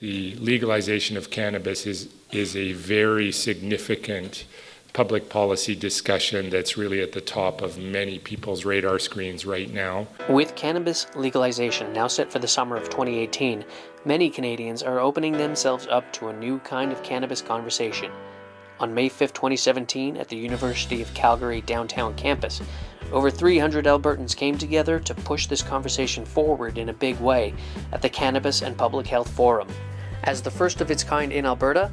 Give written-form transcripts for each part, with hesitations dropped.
The legalization of cannabis is a very significant public policy discussion that's really at the top of many people's radar screens right now. With cannabis legalization now set for the summer of 2018, many Canadians are opening themselves up to a new kind of cannabis conversation. On May 5, 2017, at the University of Calgary downtown campus, over 300 Albertans came together to push this conversation forward in a big way at the Cannabis and Public Health Forum. As the first of its kind in Alberta,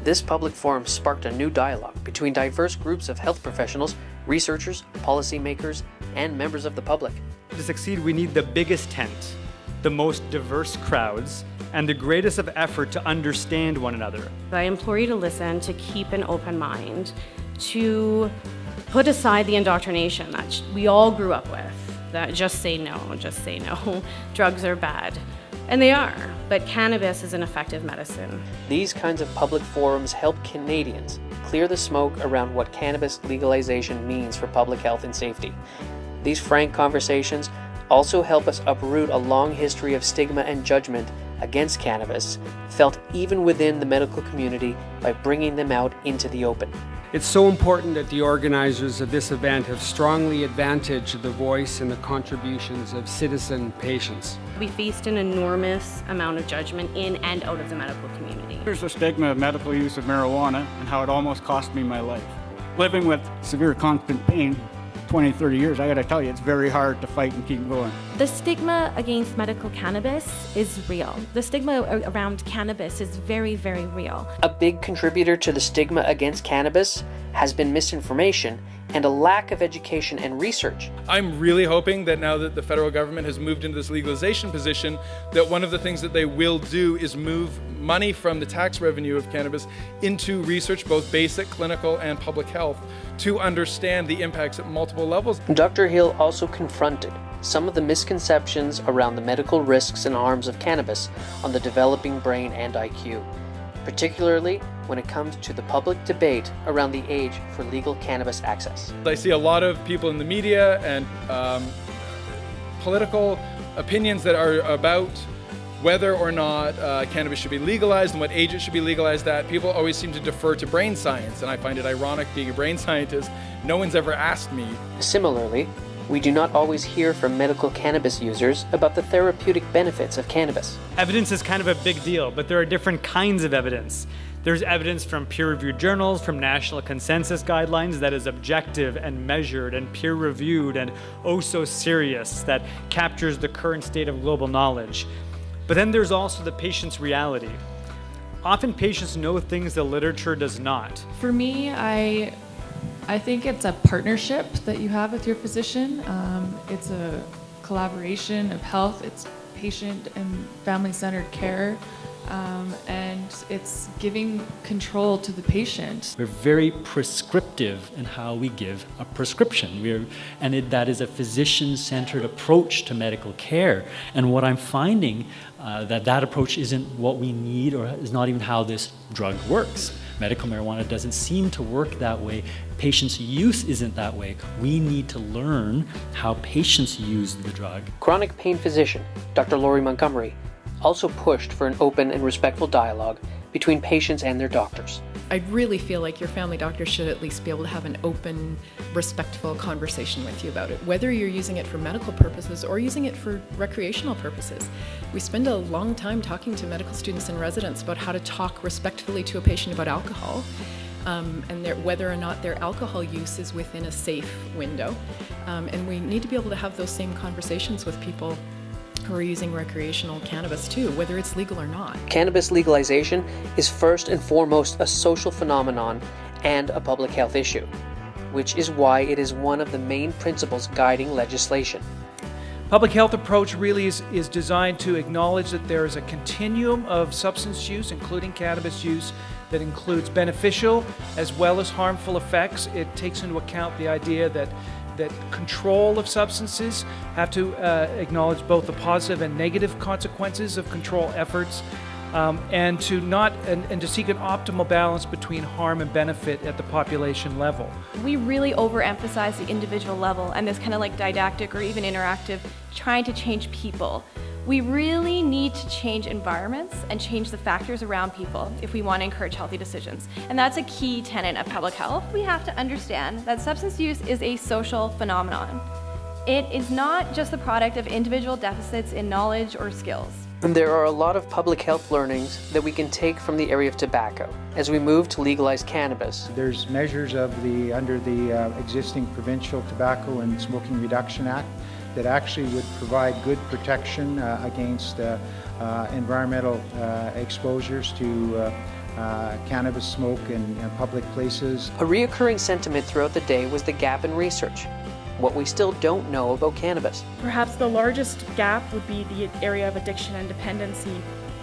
this public forum sparked a new dialogue between diverse groups of health professionals, researchers, policymakers, and members of the public. To succeed, we need the biggest tent, the most diverse crowds, and the greatest of effort to understand one another. I implore you to listen, to keep an open mind, to put aside the indoctrination that we all grew up with, that just say no, drugs are bad. And they are, but cannabis is an effective medicine. These kinds of public forums help Canadians clear the smoke around what cannabis legalization means for public health and safety. These frank conversations also help us uproot a long history of stigma and judgment against cannabis, felt even within the medical community, by bringing them out into the open. It's so important that the organizers of this event have strongly advantaged the voice and the contributions of citizen patients. We faced an enormous amount of judgment in and out of the medical community. There's the stigma of medical use of marijuana and how it almost cost me my life. Living with severe constant pain 20, 30 years, I gotta tell you, it's very hard to fight and keep going. The stigma against medical cannabis is real. The stigma around cannabis is very, very real. A big contributor to the stigma against cannabis has been misinformation and a lack of education and research. I'm really hoping that now that the federal government has moved into this legalization position, that one of the things that they will do is move money from the tax revenue of cannabis into research, both basic, clinical, and public health, to understand the impacts at multiple levels. Dr. Hill also confronted some of the misconceptions around the medical risks and harms of cannabis on the developing brain and IQ, particularly when it comes to the public debate around the age for legal cannabis access. I see a lot of people in the media and political opinions that are about whether or not cannabis should be legalized and what age it should be legalized at. People always seem to defer to brain science, and I find it ironic, being a brain scientist, no one's ever asked me. Similarly, we do not always hear from medical cannabis users about the therapeutic benefits of cannabis. Evidence is kind of a big deal, but there are different kinds of evidence. There's evidence from peer-reviewed journals, from national consensus guidelines that is objective and measured and peer-reviewed and oh so serious, that captures the current state of global knowledge. But then there's also the patient's reality. Often patients know things the literature does not. For me, I think it's a partnership that you have with your physician. It's a collaboration of health. It's patient and family-centered care. And it's giving control to the patient. We're very prescriptive in how we give a prescription. That is a physician-centered approach to medical care. And what I'm finding, that approach isn't what we need, or is not even how this drug works. Medical marijuana doesn't seem to work that way. Patients' use isn't that way. We need to learn how patients use the drug. Chronic pain physician Dr. Lori Montgomery also pushed for an open and respectful dialogue between patients and their doctors. I really feel like your family doctor should at least be able to have an open, respectful conversation with you about it, whether you're using it for medical purposes or using it for recreational purposes. We spend a long time talking to medical students and residents about how to talk respectfully to a patient about alcohol, and whether or not their alcohol use is within a safe window. And we need to be able to have those same conversations with people who are using recreational cannabis too, whether it's legal or not. Cannabis legalization is first and foremost a social phenomenon and a public health issue, which is why it is one of the main principles guiding legislation. Public health approach really is designed to acknowledge that there is a continuum of substance use, including cannabis use, that includes beneficial as well as harmful effects. It takes into account the idea that control of substances have to acknowledge both the positive and negative consequences of control efforts, and to seek an optimal balance between harm and benefit at the population level. We really overemphasize the individual level and this kind of like didactic or even interactive, trying to change people, We really need to change environments and change the factors around people if we want to encourage healthy decisions. And that's a key tenet of public health. We have to understand that substance use is a social phenomenon. It is not just the product of individual deficits in knowledge or skills. And there are a lot of public health learnings that we can take from the area of tobacco as we move to legalize cannabis. There's measures under the existing Provincial Tobacco and Smoking Reduction Act that actually would provide good protection against environmental exposures to cannabis smoke in public places. A reoccurring sentiment throughout the day was the gap in research, what we still don't know about cannabis. Perhaps the largest gap would be the area of addiction and dependency,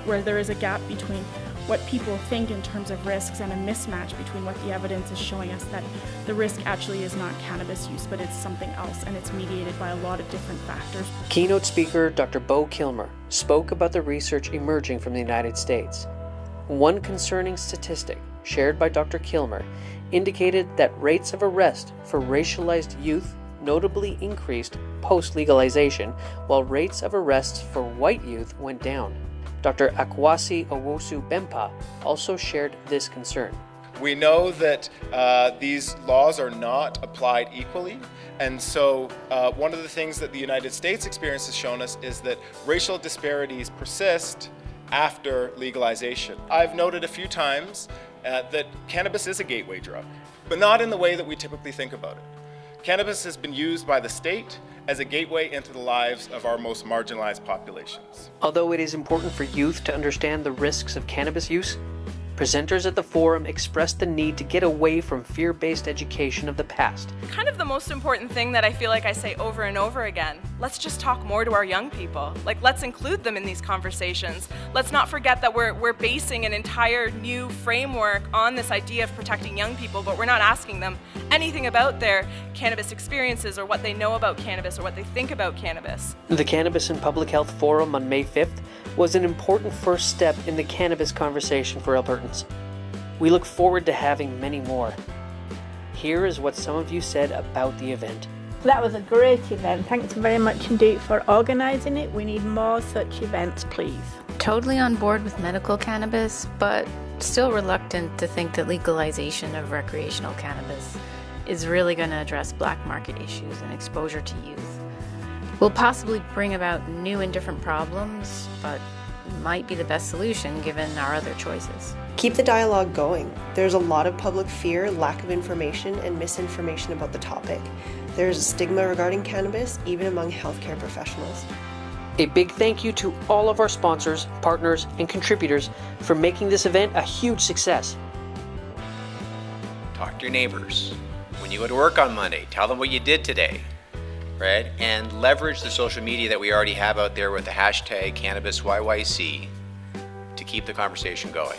where there is a gap between what people think in terms of risks and a mismatch between what the evidence is showing us that the risk actually is not cannabis use, but it's something else, and it's mediated by a lot of different factors. Keynote speaker Dr. Beau Kilmer spoke about the research emerging from the United States. One concerning statistic shared by Dr. Kilmer indicated that rates of arrest for racialized youth notably increased post-legalization, while rates of arrests for white youth went down. Dr. Akwasi Owusu-Bempah also shared this concern. We know that these laws are not applied equally, and so one of the things that the United States experience has shown us is that racial disparities persist after legalization. I've noted a few times that cannabis is a gateway drug, but not in the way that we typically think about it. Cannabis has been used by the state as a gateway into the lives of our most marginalized populations. Although it is important for youth to understand the risks of cannabis use, presenters at the forum expressed the need to get away from fear-based education of the past. Kind of the most important thing that I feel like I say over and over again, let's just talk more to our young people. Like, let's include them in these conversations. Let's not forget that we're basing an entire new framework on this idea of protecting young people, but we're not asking them anything about their cannabis experiences or what they know about cannabis or what they think about cannabis. The Cannabis and Public Health Forum on May 5th was an important first step in the cannabis conversation for Albertans. We look forward to having many more. Here is what some of you said about the event. That was a great event. Thanks very much indeed for organising it. We need more such events, please. Totally on board with medical cannabis, but still reluctant to think that legalization of recreational cannabis is really going to address black market issues and exposure to youth. Will possibly bring about new and different problems, but might be the best solution given our other choices. Keep the dialogue going. There's a lot of public fear, lack of information, and misinformation about the topic. There's a stigma regarding cannabis, even among healthcare professionals. A big thank you to all of our sponsors, partners, and contributors for making this event a huge success. Talk to your neighbors. When you go to work on Monday, tell them what you did today. Right? And leverage the social media that we already have out there with the hashtag CannabisYYC to keep the conversation going.